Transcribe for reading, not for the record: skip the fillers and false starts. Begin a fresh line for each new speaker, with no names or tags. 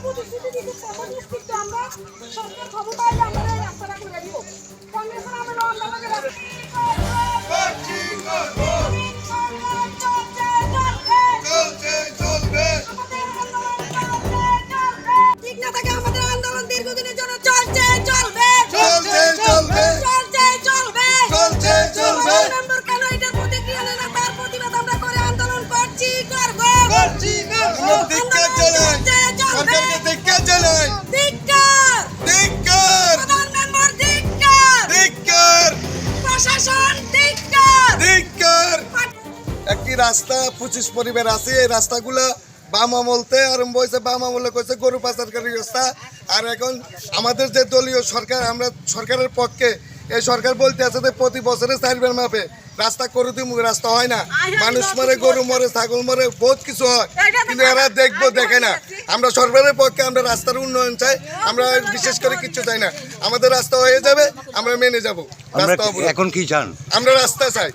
প্রতিশ্রুতি দিতে আমরা নিশ্চিত আমরা সরকার ক্ষমতা আইলে আমরা এই রাস্তাটা করে দিব। কংগ্রেসের আমরা আন্দোলনে ঠিক না থাকে আমাদের আন্দোলন দীর্ঘদিনের জন্য চলছে চলবে নম্বর কেন এটার প্রতিক্রিয়া নেই না তার প্রতিবাদ আমরা করে আন্দোলন করছি করবো প্রধান মেম্বার ধিক্কার প্রশাসন ধিক্কার
একটি রাস্তা 25 পরিবার আছে। এই রাস্তাগুলো বাম আমলতে আরম্ভ হয়েছে, বাম আমলে করেছে গরু পাচারকারী রাস্তা। আর এখন আমাদের যে দলীয় সরকার, আমরা সরকারের পক্ষে, এই সরকার বলতে আছে যে প্রতি বছরে 4 বার মাপে রাস্তা করে দিব, রাস্তা হয় না। মানুষ মরে, গরু মরে, ছাগল মরে, বহুত কিছু হয়, কিন্তু এরা দেখে না। আমরা সরকারের পক্ষে, আমরা রাস্তার উন্নয়ন চাই, আমরা বিশেষ করে কিছু চাই না। আমাদের রাস্তা হয়ে যাবে, আমরা মেনে যাব। রাস্তা
এখন কি চান?
আমরা রাস্তা চাই।